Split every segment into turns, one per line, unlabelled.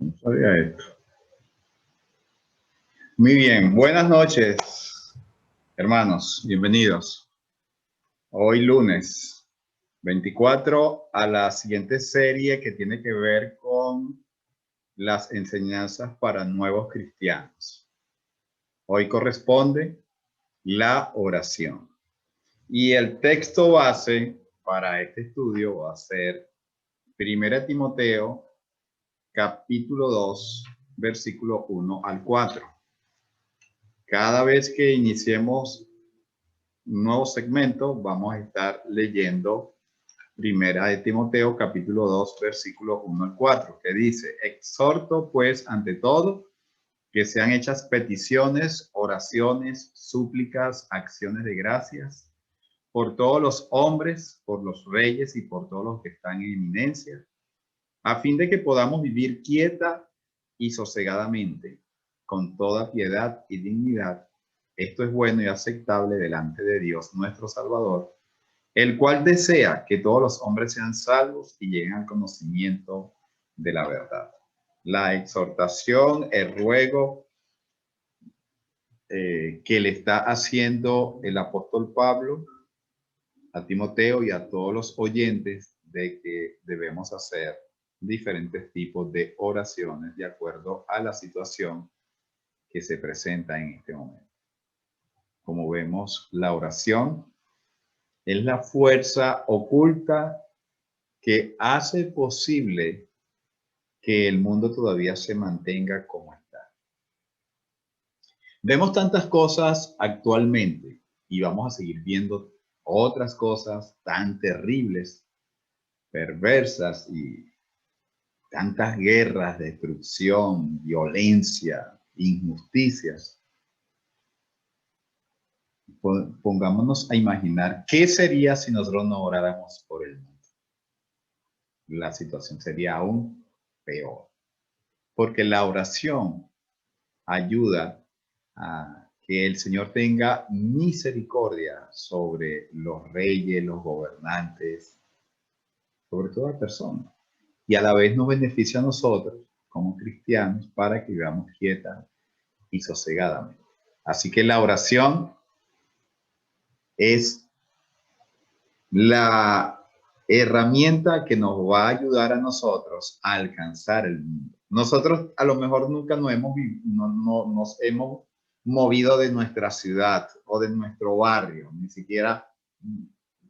No sabía esto. Muy bien, buenas noches, hermanos, bienvenidos. Hoy lunes 24 a la siguiente serie que tiene que ver con las enseñanzas para nuevos cristianos. Hoy corresponde la oración. Y el texto base para este estudio va a ser 1 Timoteo, capítulo 2, versículo 1 al 4. Cada vez que iniciemos un nuevo segmento, vamos a estar leyendo 1 Timoteo, capítulo 2, versículo 1 al 4, que dice: exhorto pues ante todo que sean hechas peticiones, oraciones, súplicas, acciones de gracias por todos los hombres, por los reyes y por todos los que están en eminencia, a fin de que podamos vivir quieta y sosegadamente, con toda piedad y dignidad. Esto es bueno y aceptable delante de Dios nuestro Salvador, el cual desea que todos los hombres sean salvos y lleguen al conocimiento de la verdad. La exhortación, el ruego que le está haciendo el apóstol Pablo a Timoteo y a todos los oyentes de que debemos hacer diferentes tipos de oraciones de acuerdo a la situación que se presenta en este momento. Como vemos, la oración es la fuerza oculta que hace posible que el mundo todavía se mantenga como está. Vemos tantas cosas actualmente y vamos a seguir viendo otras cosas tan terribles, perversas y tantas guerras, destrucción, violencia, injusticias. Pongámonos a imaginar qué sería si nosotros no oráramos por el mundo. La situación sería aún peor, porque la oración ayuda a que el Señor tenga misericordia sobre los reyes, los gobernantes, sobre toda persona, y a la vez nos beneficia a nosotros como cristianos para que vivamos quieta y sosegadamente. Así que la oración es la herramienta que nos va a ayudar a nosotros a alcanzar el mundo. Nosotros a lo mejor nunca nos hemos movido de nuestra ciudad o de nuestro barrio, ni siquiera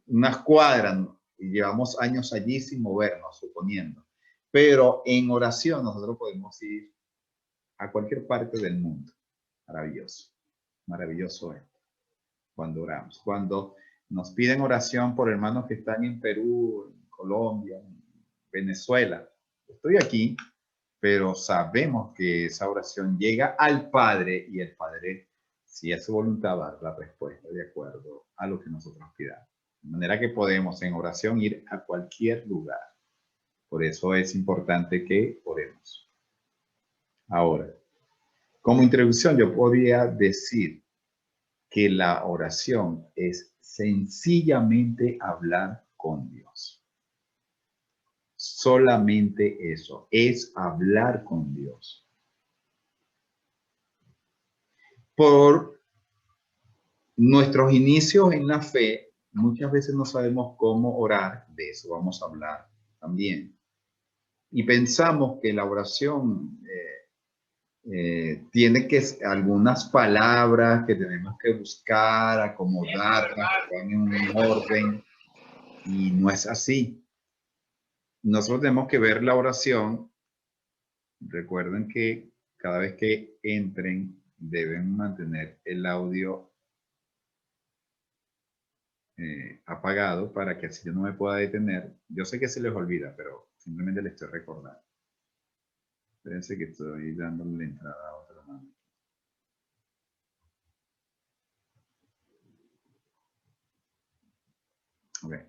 unas cuadras, y llevamos años allí sin movernos, suponiendo. Pero en oración nosotros podemos ir a cualquier parte del mundo. Maravilloso, maravilloso es cuando oramos. Cuando nos piden oración por hermanos que están en Perú, en Colombia, en Venezuela. Estoy aquí, pero sabemos que esa oración llega al Padre y el Padre, si es su voluntad, va a dar la respuesta de acuerdo a lo que nosotros pidamos. De manera que podemos en oración ir a cualquier lugar. Por eso es importante que oremos. Ahora, como introducción, yo podría decir que la oración es sencillamente hablar con Dios. Solamente eso, es hablar con Dios. Por nuestros inicios en la fe, muchas veces no sabemos cómo orar, de eso vamos a hablar también. Y pensamos que la oración tiene que algunas palabras que tenemos que buscar, acomodarlas, en un orden, y no es así. Nosotros tenemos que ver la oración. Recuerden que cada vez que entren deben mantener el audio apagado para que así yo no me pueda detener. Yo sé que se les olvida, pero simplemente les estoy recordando. Espérense que estoy dándole la entrada a otra mano. Okay.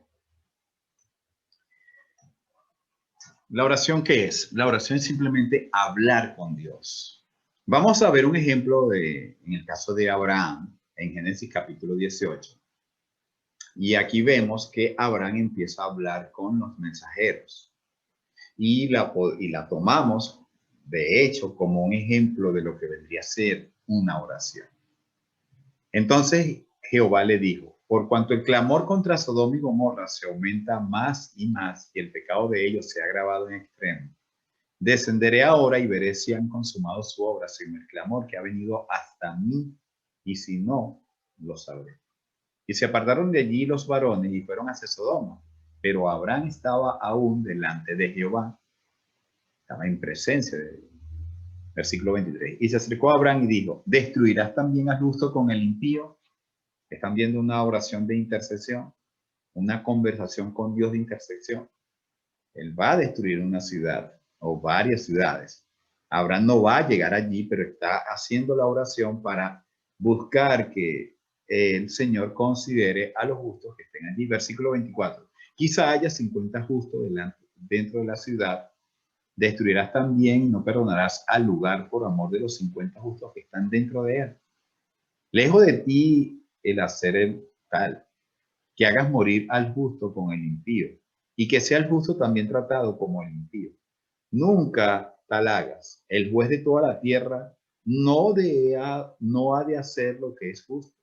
¿La oración qué es? La oración es simplemente hablar con Dios. Vamos a ver un ejemplo en el caso de Abraham, en Génesis capítulo 18. Y aquí vemos que Abraham empieza a hablar con los mensajeros. Y la tomamos de hecho, como un ejemplo de lo que vendría a ser una oración. Entonces Jehová le dijo, por cuanto el clamor contra Sodoma y Gomorra se aumenta más y más y el pecado de ellos se ha agravado en extremo, descenderé ahora y veré si han consumado su obra según el clamor que ha venido hasta mí, y si no, lo sabré. Y se apartaron de allí los varones y fueron hacia Sodoma, pero Abraham estaba aún delante de Jehová, estaba en presencia de Dios. Versículo 23. Y se acercó a Abraham y dijo, ¿destruirás también al justo con el impío? Están viendo una oración de intercesión, una conversación con Dios de intersección. Él va a destruir una ciudad o varias ciudades. Abraham no va a llegar allí, pero está haciendo la oración para buscar que el Señor considere a los justos que estén allí. Versículo 24. Quizá haya 50 justos dentro de la ciudad. Destruirás también y no perdonarás al lugar por amor de los 50 justos que están dentro de él. Lejos de ti el hacer el tal, que hagas morir al justo con el impío, y que sea el justo también tratado como el impío. Nunca tal hagas. El juez de toda la tierra no ha de hacer lo que es justo.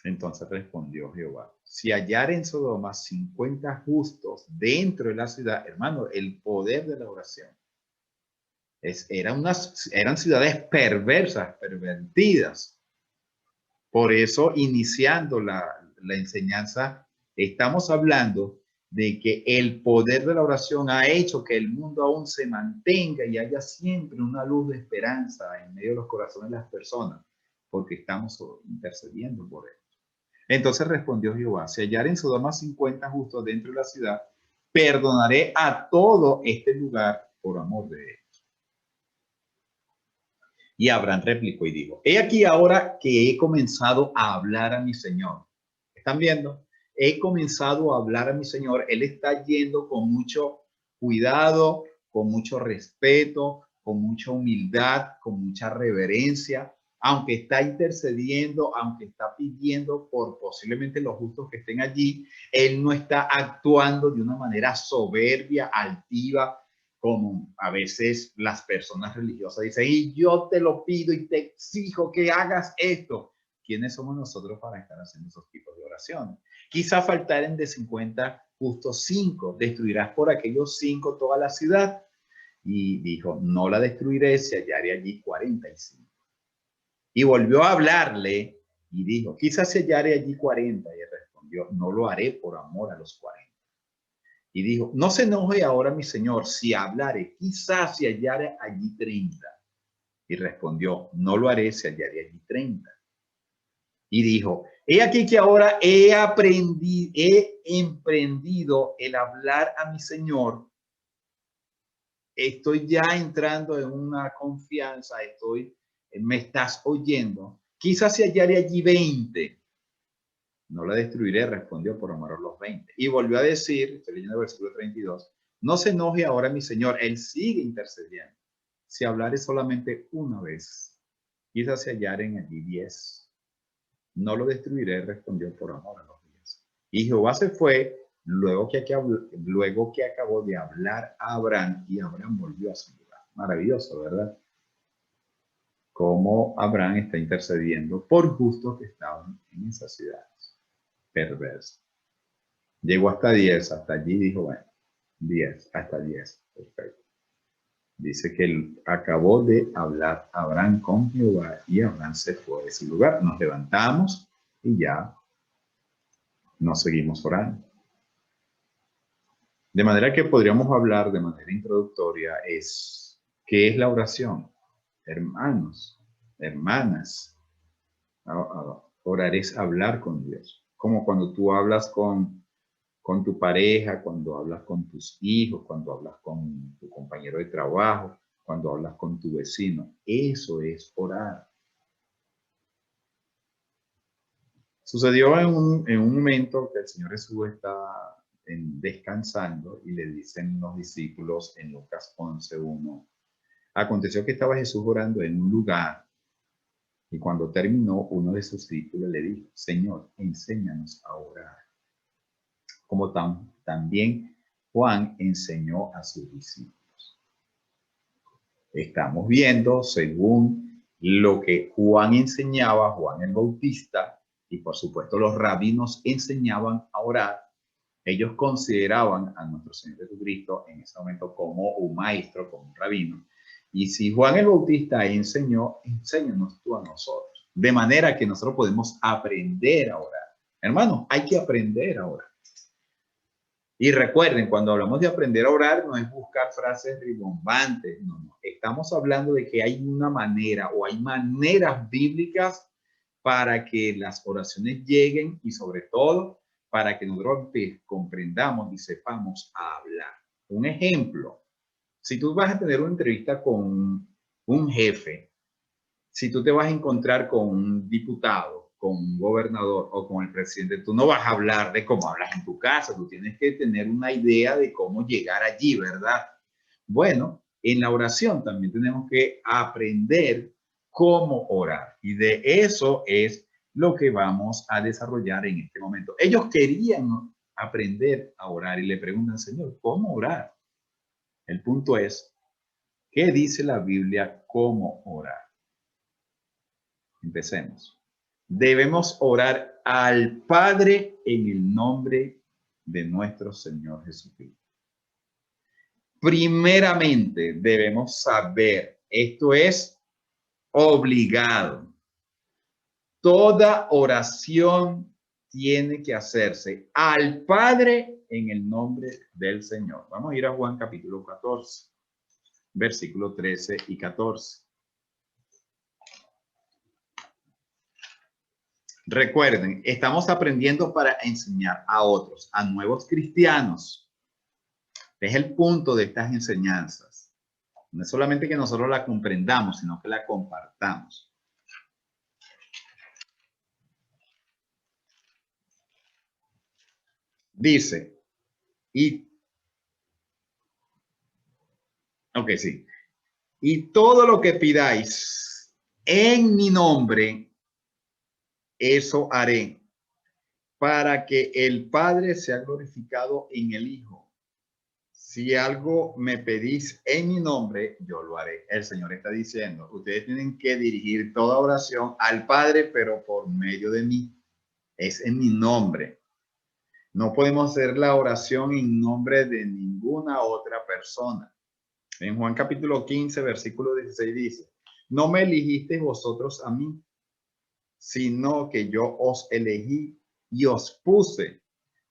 Entonces respondió Jehová, si hallare en Sodoma 50 justos dentro de la ciudad, hermano, el poder de la oración. Eran ciudades perversas, pervertidas. Por eso, iniciando la enseñanza, estamos hablando de que el poder de la oración ha hecho que el mundo aún se mantenga y haya siempre una luz de esperanza en medio de los corazones de las personas, porque estamos intercediendo por él. Entonces respondió Jehová, si hallar en Sodoma 50 justos dentro de la ciudad, perdonaré a todo este lugar por amor de él. Y Abraham replicó y dijo, he aquí ahora que he comenzado a hablar a mi Señor. ¿Están viendo? He comenzado a hablar a mi Señor. Él está yendo con mucho cuidado, con mucho respeto, con mucha humildad, con mucha reverencia, aunque está intercediendo, aunque está pidiendo por posiblemente los justos que estén allí, él no está actuando de una manera soberbia, altiva, como a veces las personas religiosas dicen, y yo te lo pido y te exijo que hagas esto. ¿Quiénes somos nosotros para estar haciendo esos tipos de oraciones? Quizá faltaren de 50 justos 5. ¿Destruirás por aquellos 5 toda la ciudad? Y dijo, no la destruiré si hallare allí 45. Y volvió a hablarle y dijo, quizás se hallare allí 40. Y él respondió, no lo haré por amor a los 40. Y dijo, no se enoje ahora mi señor si hablare, quizás si hallare allí 30. Y respondió, no lo haré si hallare allí 30. Y dijo, he aquí que ahora he emprendido el hablar a mi señor. Estoy ya entrando en una confianza, me estás oyendo. Quizás si hallare allí 20. No la destruiré, respondió, por amor a los 20. Y volvió a decir, estoy leyendo el versículo 32, no se enoje ahora mi Señor, Él sigue intercediendo. Si hablare solamente una vez, quizás se hallaren allí 10. No lo destruiré, respondió, por amor a los 10. Y Jehová se fue luego que acabó de hablar a Abraham, y Abraham volvió a su lugar. Maravilloso, ¿verdad? Cómo Abraham está intercediendo por justos que estaban en esa ciudad. Perverso. Llegó hasta 10, hasta allí dijo, bueno, 10, hasta 10, perfecto. Dice que él acabó de hablar Abraham con Jehová y Abraham se fue de ese lugar. Nos levantamos y ya nos seguimos orando. De manera que podríamos hablar de manera introductoria ¿qué es la oración? Hermanos, hermanas, orar es hablar con Dios. Como cuando tú hablas con tu pareja, cuando hablas con tus hijos, cuando hablas con tu compañero de trabajo, cuando hablas con tu vecino. Eso es orar. Sucedió en un momento que el Señor Jesús está descansando y le dicen los discípulos en Lucas 11:1. Aconteció que estaba Jesús orando en un lugar y cuando terminó, uno de sus discípulos le dijo, Señor, enséñanos a orar. Como también Juan enseñó a sus discípulos. Estamos viendo, según lo que Juan enseñaba, Juan el Bautista, y por supuesto los rabinos enseñaban a orar. Ellos consideraban a nuestro Señor Jesucristo en ese momento como un maestro, como un rabino. Y si Juan el Bautista enseñó, enséñanos tú a nosotros. De manera que nosotros podemos aprender a orar. Hermanos, hay que aprender a orar. Y recuerden, cuando hablamos de aprender a orar, no es buscar frases rimbombantes, no. Estamos hablando de que hay una manera o hay maneras bíblicas para que las oraciones lleguen y sobre todo para que nosotros comprendamos y sepamos hablar. Un ejemplo, si tú vas a tener una entrevista con un jefe, si tú te vas a encontrar con un diputado, con un gobernador o con el presidente, tú no vas a hablar de cómo hablas en tu casa, tú tienes que tener una idea de cómo llegar allí, ¿verdad? Bueno, en la oración también tenemos que aprender cómo orar y de eso es lo que vamos a desarrollar en este momento. Ellos querían aprender a orar y le preguntan, Señor, ¿cómo orar? El punto es, ¿qué dice la Biblia cómo orar? Empecemos. Debemos orar al Padre en el nombre de nuestro Señor Jesucristo. Primeramente, debemos saber, esto es obligado. Toda oración tiene que hacerse al Padre en el nombre del Señor. Vamos a ir a Juan capítulo 14, versículo 13 y 14. Recuerden, estamos aprendiendo para enseñar a otros, a nuevos cristianos. Es el punto de estas enseñanzas. No es solamente que nosotros la comprendamos, sino que la compartamos. Dice, sí. Y todo lo que pidáis en mi nombre, eso haré, para que el Padre sea glorificado en el Hijo. Si algo me pedís en mi nombre, yo lo haré. El Señor está diciendo, ustedes tienen que dirigir toda oración al Padre, pero por medio de mí. Es en mi nombre. No podemos hacer la oración en nombre de ninguna otra persona. En Juan capítulo 15, versículo 16 dice, no me elegisteis vosotros a mí, sino que yo os elegí y os puse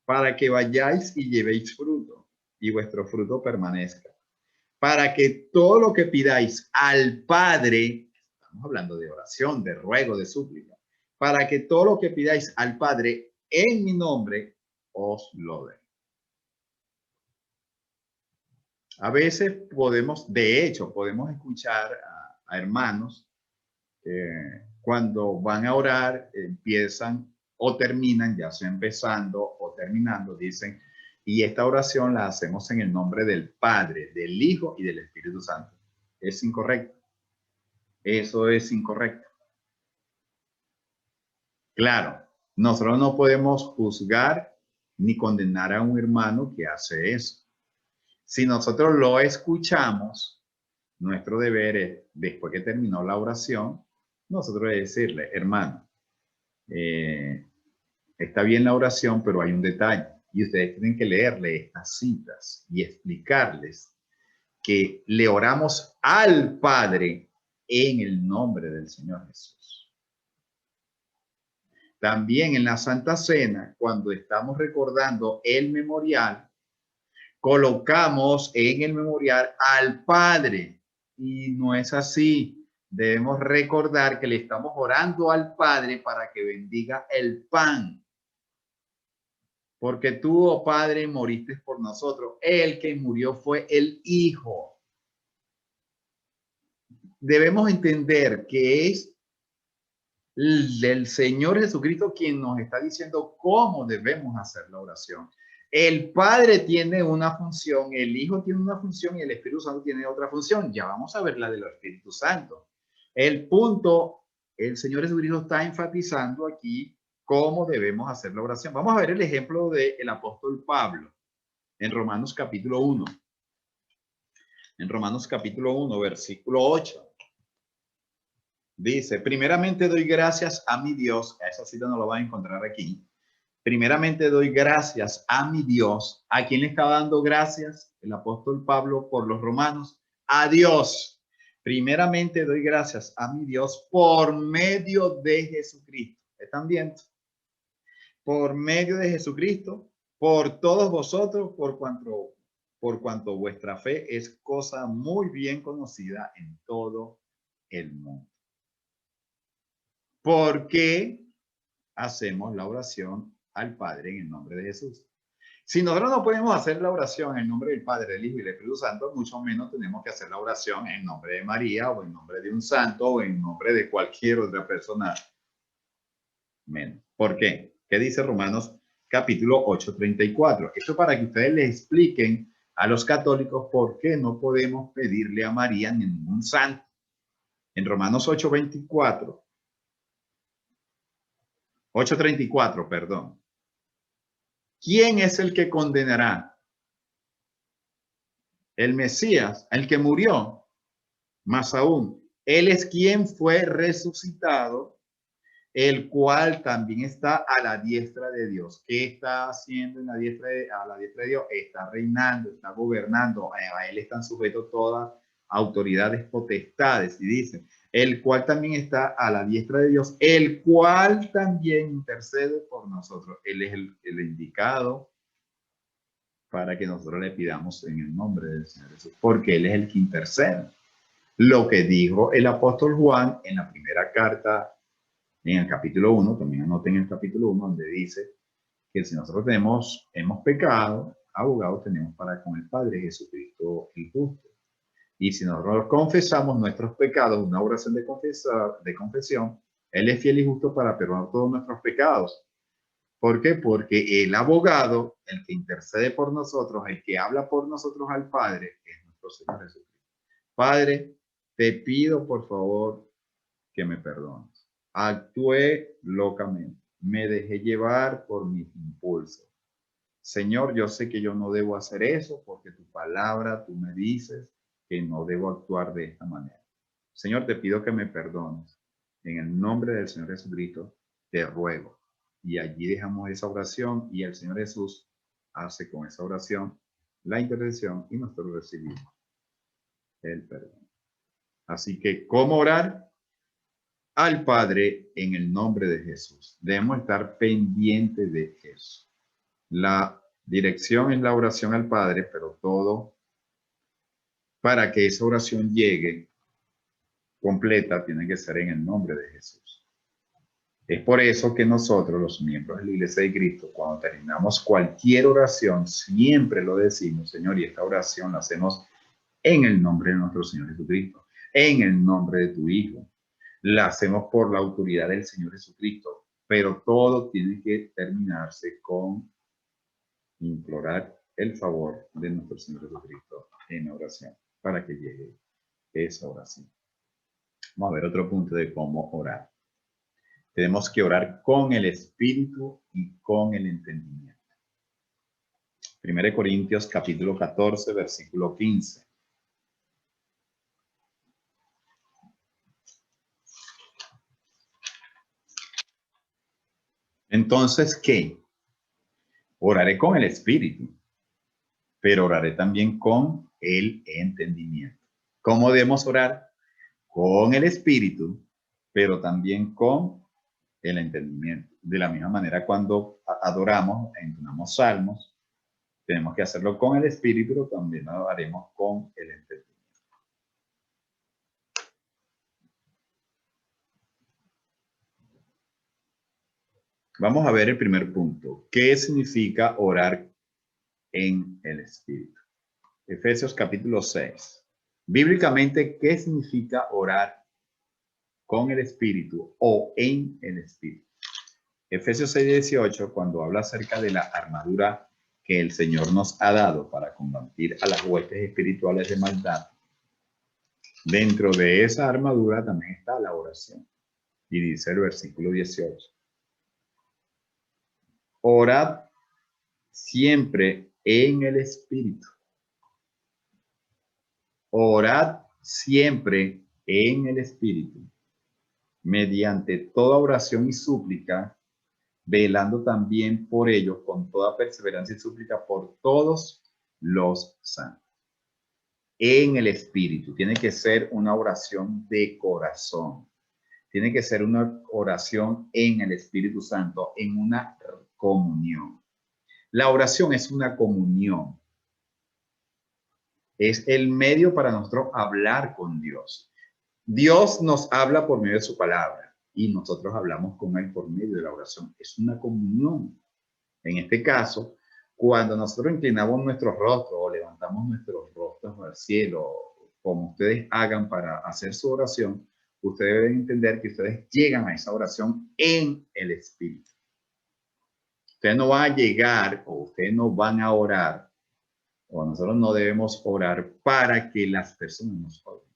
para que vayáis y llevéis fruto y vuestro fruto permanezca. Para que todo lo que pidáis al Padre, estamos hablando de oración, de ruego, de súplica, para que todo lo que pidáis al Padre en mi nombre, os lo dé. A veces podemos, de hecho, podemos escuchar a hermanos cuando van a orar, empiezan o terminan, ya sea empezando o terminando, dicen, y esta oración la hacemos en el nombre del Padre, del Hijo y del Espíritu Santo. Es incorrecto. Eso es incorrecto. Claro, nosotros no podemos juzgar ni condenar a un hermano que hace eso. Si nosotros lo escuchamos, nuestro deber es, después que terminó la oración, nosotros decirle, hermano, está bien la oración, pero hay un detalle. Y ustedes tienen que leerle estas citas y explicarles que le oramos al Padre en el nombre del Señor Jesús. También en la Santa Cena, cuando estamos recordando el memorial, colocamos en el memorial al Padre. Y no es así. Debemos recordar que le estamos orando al Padre para que bendiga el pan. Porque tú, oh Padre, moriste por nosotros. El que murió fue el Hijo. Debemos entender que es el Señor Jesucristo quien nos está diciendo cómo debemos hacer la oración. El Padre tiene una función, el Hijo tiene una función y el Espíritu Santo tiene otra función. Ya vamos a ver la del Espíritu Santo. El punto, el Señor Jesucristo está enfatizando aquí cómo debemos hacer la oración. Vamos a ver el ejemplo del apóstol Pablo en Romanos capítulo 1. En Romanos capítulo 1, versículo 8. Dice, primeramente doy gracias a mi Dios. Esa cita no lo va a encontrar aquí. Primeramente doy gracias a mi Dios. ¿A quién le estaba dando gracias el apóstol Pablo por los romanos? A Dios. Primeramente doy gracias a mi Dios por medio de Jesucristo. ¿Están viendo? Por medio de Jesucristo, por todos vosotros, por cuanto vuestra fe es cosa muy bien conocida en todo el mundo. ¿Por qué hacemos la oración al Padre en el nombre de Jesús? Si nosotros no podemos hacer la oración en nombre del Padre, del Hijo y del Espíritu Santo, mucho menos tenemos que hacer la oración en nombre de María o en nombre de un santo o en nombre de cualquier otra persona. Menos. ¿Por qué? ¿Qué dice Romanos capítulo 8:34? Esto para que ustedes les expliquen a los católicos por qué no podemos pedirle a María ni a ningún santo. En Romanos 8:34, perdón. ¿Quién es el que condenará? El Mesías, el que murió. Más aún, él es quien fue resucitado, el cual también está a la diestra de Dios. ¿Qué está haciendo a la diestra de Dios? Está reinando, está gobernando. A él están sujetos todas autoridades, potestades. Y dice, el cual también está a la diestra de Dios, el cual también intercede por nosotros. Él es el indicado para que nosotros le pidamos en el nombre del Señor Jesús, porque Él es el que intercede. Lo que dijo el apóstol Juan en la primera carta, en el capítulo 1, también anoten el capítulo 1, donde dice que si nosotros hemos pecado, abogados tenemos para con el Padre, Jesucristo el justo. Y si nosotros confesamos nuestros pecados, una oración de confesión, Él es fiel y justo para perdonar todos nuestros pecados. ¿Por qué? Porque el abogado, el que intercede por nosotros, el que habla por nosotros al Padre, es nuestro Señor Jesucristo. Padre, te pido por favor que me perdones. Actué locamente, me dejé llevar por mis impulsos. Señor, yo sé que yo no debo hacer eso porque tu palabra, tú me dices que no debo actuar de esta manera. Señor, te pido que me perdones. En el nombre del Señor Jesucristo, te ruego. Y allí dejamos esa oración y el Señor Jesús hace con esa oración la intercesión y nosotros recibimos el perdón. Así que, ¿cómo orar? Al Padre en el nombre de Jesús. Debemos estar pendientes de eso. La dirección es la oración al Padre, pero todo para que esa oración llegue completa tiene que ser en el nombre de Jesús. Es por eso que nosotros, los miembros de la Iglesia de Cristo, cuando terminamos cualquier oración, siempre lo decimos, Señor, y esta oración la hacemos en el nombre de nuestro Señor Jesucristo, en el nombre de tu Hijo. La hacemos por la autoridad del Señor Jesucristo, pero todo tiene que terminarse con implorar el favor de nuestro Señor Jesucristo en oración, para que llegue esa oración. Vamos a ver otro punto de cómo orar. Tenemos que orar con el espíritu y con el entendimiento. 1 Corintios capítulo 14, versículo 15. Entonces, ¿qué? Oraré con el espíritu, pero oraré también con el entendimiento. ¿Cómo debemos orar? Con el espíritu, pero también con el entendimiento. De la misma manera, cuando adoramos, entonamos salmos, tenemos que hacerlo con el espíritu, pero también lo haremos con el entendimiento. Vamos a ver el primer punto. ¿Qué significa orar en el espíritu? Efesios capítulo 6. Bíblicamente, ¿qué significa orar con el espíritu o en el espíritu? Efesios 6:18, cuando habla acerca de la armadura que el Señor nos ha dado para combatir a las huestes espirituales de maldad, dentro de esa armadura también está la oración. Y dice el versículo 18, orad siempre en el espíritu. Orad siempre en el Espíritu, mediante toda oración y súplica, velando también por ellos con toda perseverancia y súplica por todos los santos. En el Espíritu. Tiene que ser una oración de corazón. Tiene que ser una oración en el Espíritu Santo, en una comunión. La oración es una comunión. Es el medio para nosotros hablar con Dios. Dios nos habla por medio de su palabra y nosotros hablamos con Él por medio de la oración. Es una comunión. En este caso, cuando nosotros inclinamos nuestros rostros o levantamos nuestros rostros al cielo, como ustedes hagan para hacer su oración, ustedes deben entender que ustedes llegan a esa oración en el Espíritu. Ustedes no van a llegar o ustedes no van a orar, o nosotros no debemos orar para que las personas nos oren,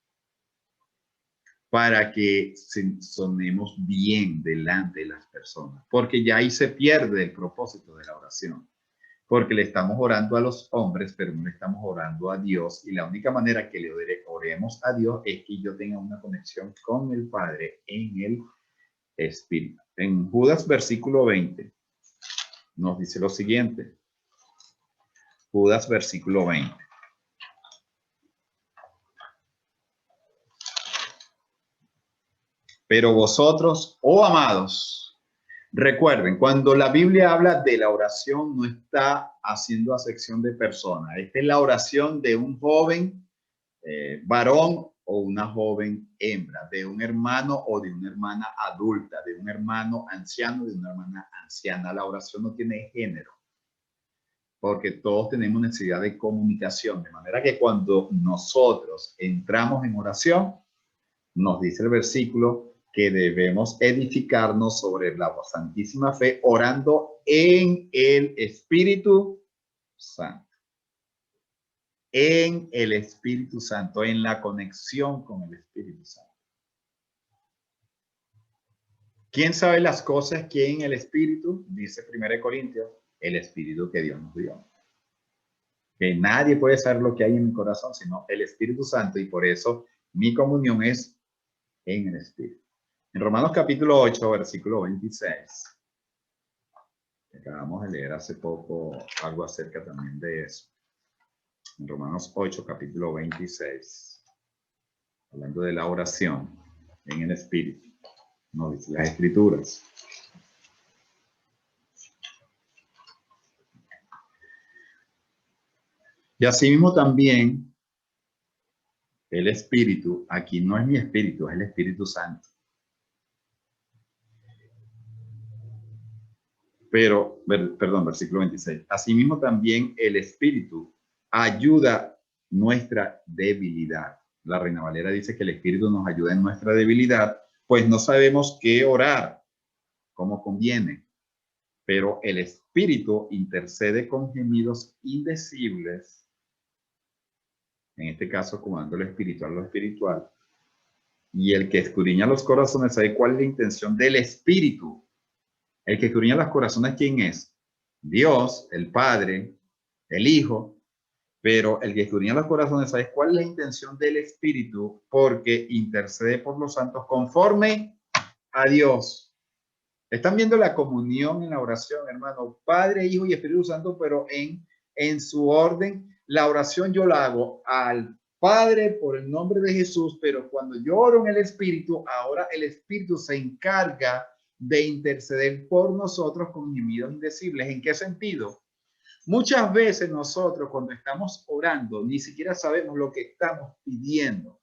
para que sonemos bien delante de las personas, porque ya ahí se pierde el propósito de la oración. Porque le estamos orando a los hombres, pero no le estamos orando a Dios. Y la única manera que le oremos a Dios es que yo tenga una conexión con el Padre en el Espíritu. En Judas versículo 20 nos dice lo siguiente. Judas versículo 20. Pero vosotros, oh amados, recuerden, cuando la Biblia habla de la oración, no está haciendo acepción de personas. Esta es la oración de un joven varón o una joven hembra, de un hermano o de una hermana adulta, de un hermano anciano, de una hermana anciana. La oración no tiene género, porque todos tenemos necesidad de comunicación, de manera que cuando nosotros entramos en oración, nos dice el versículo que debemos edificarnos sobre la santísima fe, orando en el Espíritu Santo. En el Espíritu Santo, en la conexión con el Espíritu Santo. ¿Quién sabe las cosas que en el Espíritu? Dice 1 Corintios, el Espíritu que Dios nos dio. Que nadie puede saber lo que hay en mi corazón, sino el Espíritu Santo, y por eso mi comunión es en el Espíritu. En Romanos capítulo 8, versículo 26, acabamos de leer hace poco algo acerca también de eso. En Romanos 8, capítulo 26, hablando de la oración en el Espíritu, nos dice las Escrituras. Y asimismo también el Espíritu, aquí no es mi Espíritu, es el Espíritu Santo. Pero, perdón, versículo 26. Asimismo también el Espíritu ayuda nuestra debilidad. La Reina Valera dice que el Espíritu nos ayuda en nuestra debilidad, pues no sabemos qué orar como conviene. Pero el Espíritu intercede con gemidos indecibles, en este caso comandando lo espiritual, lo espiritual, y el que escudriña los corazones sabe cuál es la intención del Espíritu. El que escudriña los corazones, ¿quién es? Dios, el Padre, el Hijo, pero el que escudriña los corazones sabe cuál es la intención del Espíritu, porque intercede por los santos conforme a Dios. Están viendo la comunión en la oración, hermano. Padre, Hijo y Espíritu Santo, pero en su orden. La oración yo la hago al Padre por el nombre de Jesús, pero cuando yo oro en el Espíritu, ahora el Espíritu se encarga de interceder por nosotros con gemidos indecibles. ¿En qué sentido? Muchas veces nosotros cuando estamos orando ni siquiera sabemos lo que estamos pidiendo.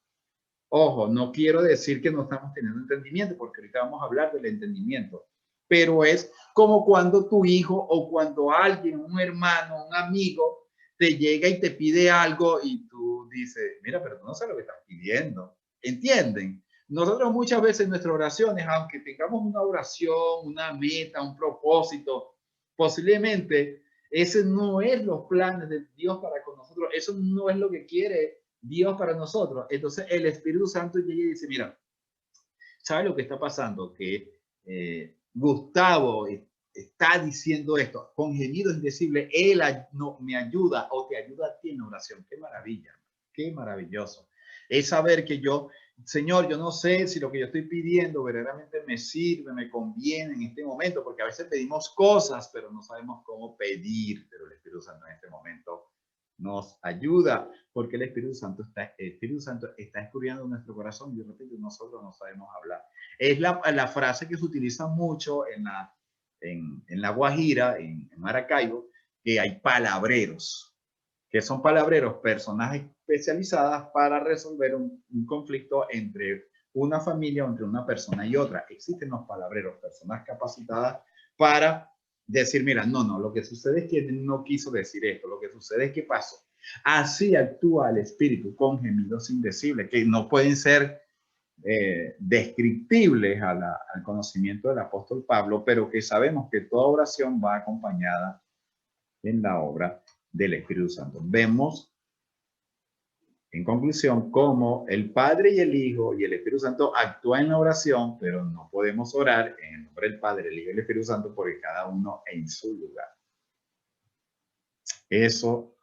Ojo, no quiero decir que no estamos teniendo entendimiento, porque ahorita vamos a hablar del entendimiento, pero es como cuando tu hijo o cuando alguien, un hermano, un amigo, te llega y te pide algo y tú dices, mira, pero tú no sabes lo que estás pidiendo. ¿Entienden? Nosotros muchas veces en nuestras oraciones, aunque tengamos una oración, una meta, un propósito, posiblemente ese no es los planes de Dios para con nosotros, eso no es lo que quiere Dios para nosotros. Entonces el Espíritu Santo llega y dice, mira, ¿sabes lo que está pasando? Que Gustavo está diciendo esto con gemidos indecibles, él no, me ayuda o te ayuda a ti en oración. ¡Qué maravilla! Qué maravilloso. Es saber que yo, Señor, yo no sé si lo que yo estoy pidiendo verdaderamente me sirve, me conviene en este momento, porque a veces pedimos cosas, pero no sabemos cómo pedir, pero el Espíritu Santo en este momento nos ayuda, porque el Espíritu Santo está escurriendo nuestro corazón y de repente nosotros no sabemos hablar. Es la frase que se utiliza mucho en la Guajira, en Maracaibo, que hay palabreros. Que son palabreros, personas especializadas para resolver un conflicto entre una familia o entre una persona y otra. Existen los palabreros, personas capacitadas para decir, mira, no, lo que sucede es que no quiso decir esto, lo que sucede es que pasó. Así actúa el espíritu con gemidos indecibles que no pueden ser descriptibles al conocimiento del apóstol Pablo, pero que sabemos que toda oración va acompañada en la obra del Espíritu Santo. Vemos, en conclusión, cómo el Padre y el Hijo y el Espíritu Santo actúan en la oración, pero no podemos orar en el nombre del Padre, el Hijo y el Espíritu Santo porque cada uno en su lugar. Eso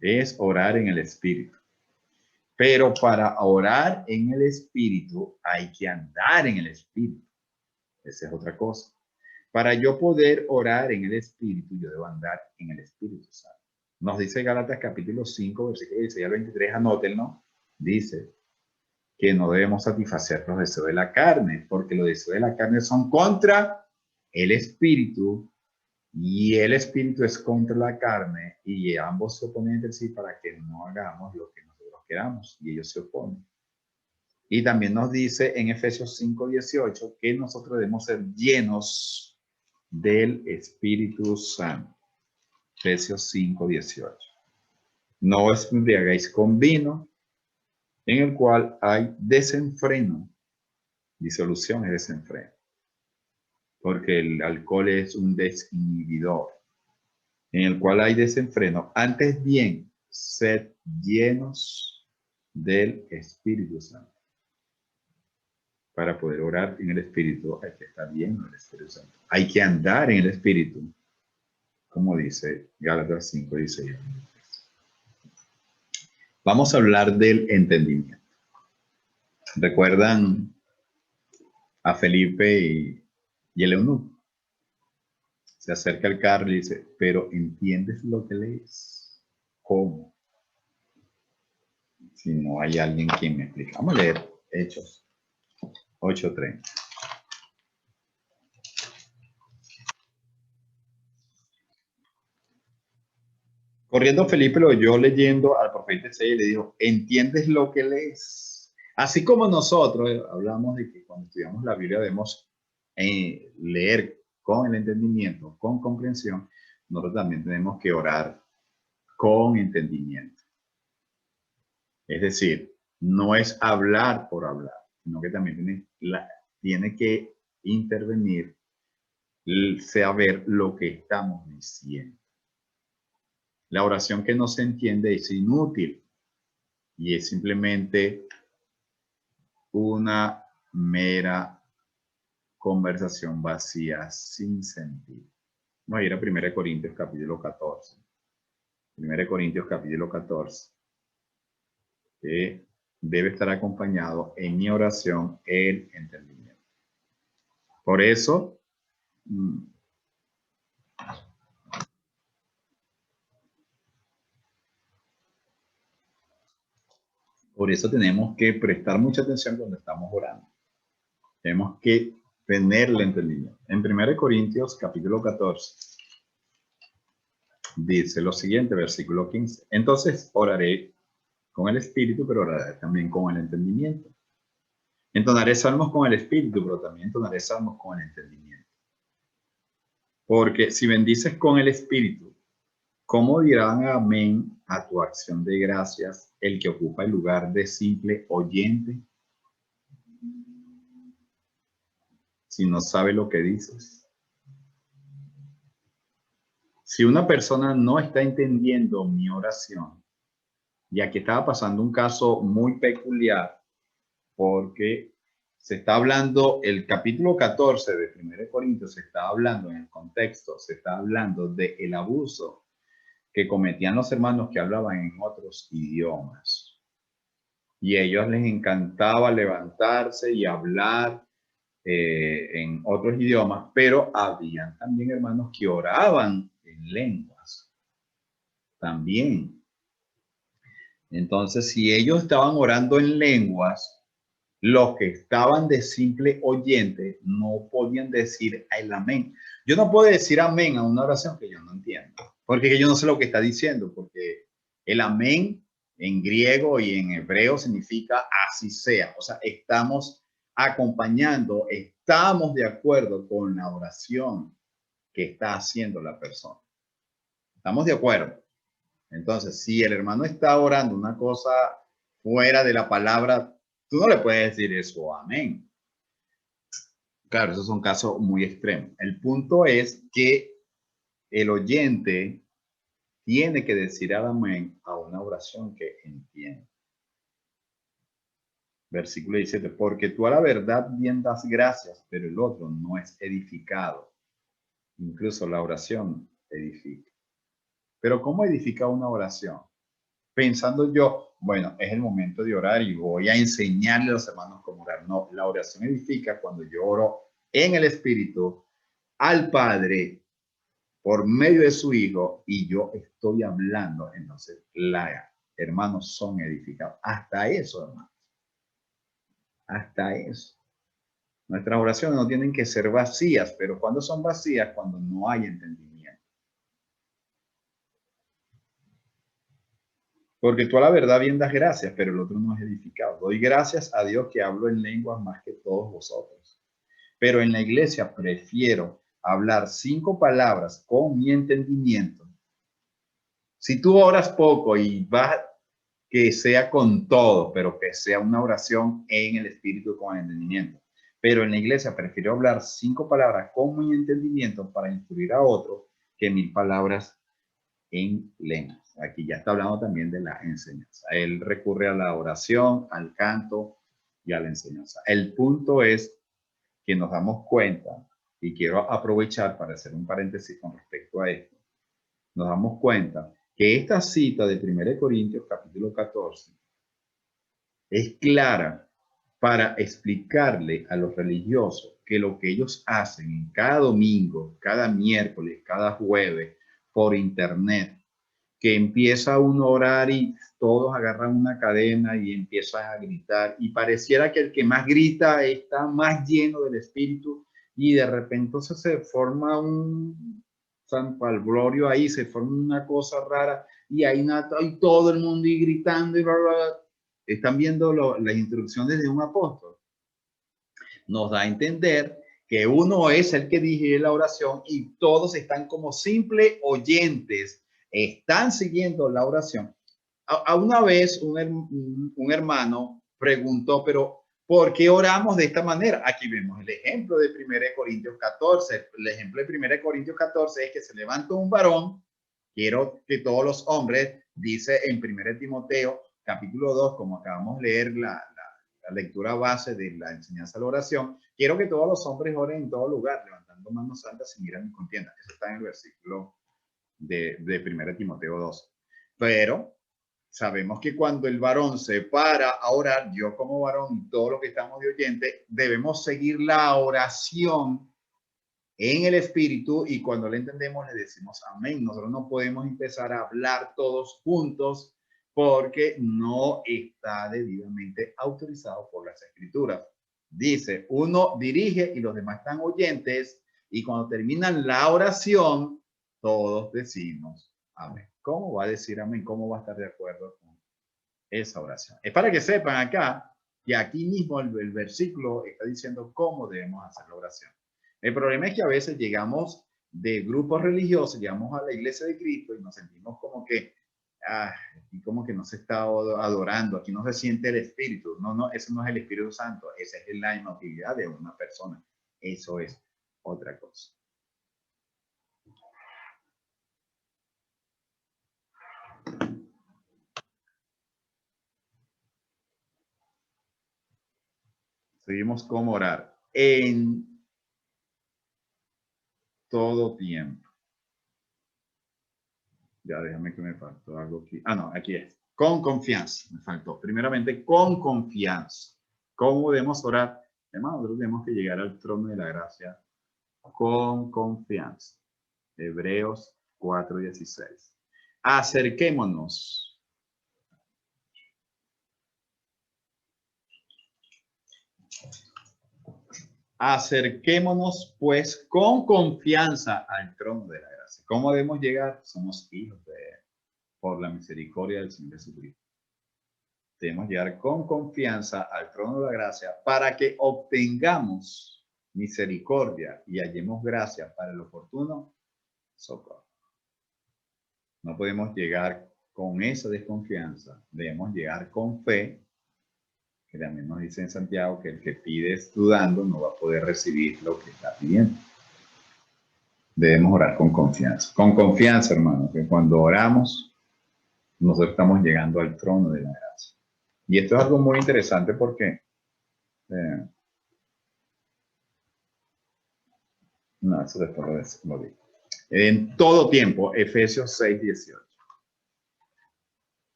es orar en el Espíritu. Pero para orar en el Espíritu hay que andar en el Espíritu. Esa es otra cosa. Para yo poder orar en el Espíritu, yo debo andar en el Espíritu Santo. Nos dice Gálatas capítulo 5, versículo 16 al 23, anótenlo. Dice que no debemos satisfacer los deseos de la carne, porque los deseos de la carne son contra el Espíritu y el Espíritu es contra la carne y ambos se oponen entre sí para que no hagamos lo que nosotros queramos y ellos se oponen. Y también nos dice en Efesios 5, 18 que nosotros debemos ser llenos del Espíritu Santo. Efesios 5, 18. No os embriaguéis con vino, en el cual hay desenfreno. Disolución es desenfreno. Porque el alcohol es un desinhibidor, en el cual hay desenfreno. Antes bien, sed llenos del Espíritu Santo. Para poder orar en el Espíritu hay que estar lleno del Espíritu Santo. Hay que andar en el Espíritu, como dice Gálatas 5, 16. Vamos a hablar del entendimiento. ¿Recuerdan a Felipe y el eunuco? Se acerca al carro y dice, pero ¿entiendes lo que lees? ¿Cómo? Si no hay alguien quien me explique. Vamos a leer Hechos 8:30. Corriendo Felipe lo oyó leyendo al profeta Isaías y le dijo, ¿entiendes lo que lees? Así como nosotros hablamos de que cuando estudiamos la Biblia debemos leer con el entendimiento, con comprensión, nosotros también tenemos que orar con entendimiento. Es decir, no es hablar por hablar, sino que también tiene que intervenir, saber lo que estamos diciendo. La oración que no se entiende es inútil y es simplemente una mera conversación vacía sin sentido. Vamos a ir a 1 Corintios capítulo 14. 1 Corintios capítulo 14. Que debe estar acompañado en mi oración el entendimiento. Por eso, tenemos que prestar mucha atención cuando estamos orando. Tenemos que tener el entendimiento. En 1 Corintios capítulo 14 dice lo siguiente, versículo 15. Entonces oraré con el espíritu, pero oraré también con el entendimiento. Entonaré salmos con el espíritu, pero también entonaré salmos con el entendimiento. Porque si bendices con el espíritu, ¿cómo dirán amén a tu acción de gracias el que ocupa el lugar de simple oyente? Si no sabe lo que dices. Si una persona no está entendiendo mi oración, y aquí estaba pasando un caso muy peculiar, porque se está hablando, el capítulo 14 de 1 Corintios se está hablando en el contexto, se está hablando del abuso que cometían los hermanos que hablaban en otros idiomas. y a ellos les encantaba levantarse y hablar en otros idiomas, pero habían también hermanos que oraban en lenguas también. Entonces, si ellos estaban orando en lenguas, los que estaban de simple oyente no podían decir el amén. Yo no puedo decir amén a una oración que yo no entiendo, porque yo no sé lo que está diciendo, porque el amén en griego y en hebreo significa así sea. O sea, estamos acompañando, estamos de acuerdo con la oración que está haciendo la persona. Estamos de acuerdo. Entonces, si el hermano está orando una cosa fuera de la palabra, tú no le puedes decir eso, amén. Claro, esos son casos muy extremos. El punto es que el oyente tiene que decir amén a una oración que entiende. Versículo 17, porque tú a la verdad bien das gracias, pero el otro no es edificado. Incluso la oración edifica. Pero ¿cómo edifica una oración? Pensando yo, bueno, es el momento de orar y voy a enseñarle a los hermanos cómo orar. No, la oración edifica cuando yo oro en el Espíritu al Padre por medio de su Hijo y yo estoy hablando. Entonces, hermanos son edificados. Hasta eso, hermanos. Hasta eso. Nuestras oraciones no tienen que ser vacías, pero cuando son vacías, cuando no hay entendimiento. Porque tú a la verdad bien das gracias, pero el otro no es edificado. Doy gracias a Dios que hablo en lenguas más que todos vosotros. Pero en la iglesia prefiero hablar 5 palabras con mi entendimiento. Si tú oras poco y vas, que sea con todo, pero que sea una oración en el espíritu con el entendimiento. Pero en la iglesia prefiero hablar 5 palabras con mi entendimiento para instruir a otro que 1000 palabras en lenguas. Aquí ya está hablando también de la enseñanza. Él recurre a la oración, al canto y a la enseñanza. El punto es que nos damos cuenta, y quiero aprovechar para hacer un paréntesis con respecto a esto, nos damos cuenta que esta cita de 1 Corintios capítulo 14 es clara para explicarle a los religiosos que lo que ellos hacen cada domingo, cada miércoles, cada jueves por internet, que empieza uno a orar y todos agarran una cadena y empiezan a gritar y pareciera que el que más grita está más lleno del espíritu y de repente entonces se forma un San Palvlorio ahí, se forma una cosa rara y hay todo el mundo y gritando y bla, bla, bla. Están viendo las instrucciones de un apóstol. Nos da a entender que uno es el que dirige la oración y todos están como simples oyentes, están siguiendo la oración. A una vez un hermano preguntó, pero ¿por qué oramos de esta manera? Aquí vemos el ejemplo de 1 Corintios 14. El ejemplo de 1 Corintios 14 es que se levanta un varón. Quiero que todos los hombres, dice en 1 Timoteo capítulo 2, como acabamos de leer la lectura base de la enseñanza de la oración, quiero que todos los hombres oren en todo lugar, levantando manos santas sin ira ni contienda. Eso está en el versículo de 1 Timoteo 2. Pero sabemos que cuando el varón se para a orar, yo como varón y todos los que estamos de oyente, debemos seguir la oración en el espíritu y cuando le entendemos le decimos amén. Nosotros no podemos empezar a hablar todos juntos porque no está debidamente autorizado por las escrituras. Dice, uno dirige y los demás están oyentes y cuando terminan la oración, todos decimos amén. ¿Cómo va a decir amén? ¿Cómo va a estar de acuerdo con esa oración? Es para que sepan acá que aquí mismo el versículo está diciendo cómo debemos hacer la oración. El problema es que a veces llegamos de grupos religiosos, llegamos a la iglesia de Cristo y nos sentimos como que, aquí como que no se está adorando, aquí no se siente el Espíritu. No, no, eso no es el Espíritu Santo, esa es la emotividad de una persona. Eso es otra cosa. Seguimos cómo orar en todo tiempo. Ya déjame que me faltó algo aquí. Ah, no, aquí es. Con confianza, me faltó. Primeramente, con confianza. ¿Cómo debemos orar? Hermano, nosotros tenemos que llegar al trono de la gracia con confianza. Hebreos 4:16. Acerquémonos. Acerquémonos pues con confianza al trono de la gracia. ¿Cómo debemos llegar? Somos hijos de Él por la misericordia del Señor Jesucristo. Debemos llegar con confianza al trono de la gracia para que obtengamos misericordia y hallemos gracia para el oportuno socorro. No podemos llegar con esa desconfianza. Debemos llegar con fe, que también nos dice en Santiago que el que pide dudando no va a poder recibir lo que está pidiendo. Debemos orar con confianza. Con confianza, hermano, que cuando oramos, nosotros estamos llegando al trono de la gracia. Y esto es algo muy interesante porque no, eso después lo digo. En todo tiempo, Efesios 6:18.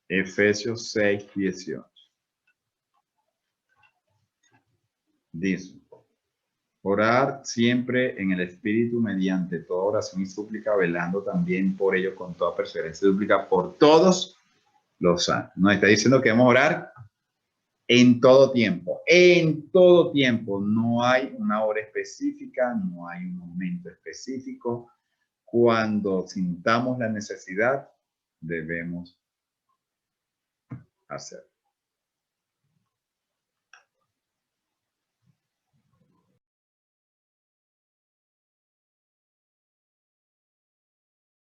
Efesios 6:18. Dice, orar siempre en el Espíritu mediante toda oración y súplica, velando también por ello con toda perseverancia y súplica por todos los santos. Nos está diciendo que debemos orar en todo tiempo. En todo tiempo. No hay una hora específica, no hay un momento específico. Cuando sintamos la necesidad, debemos hacer.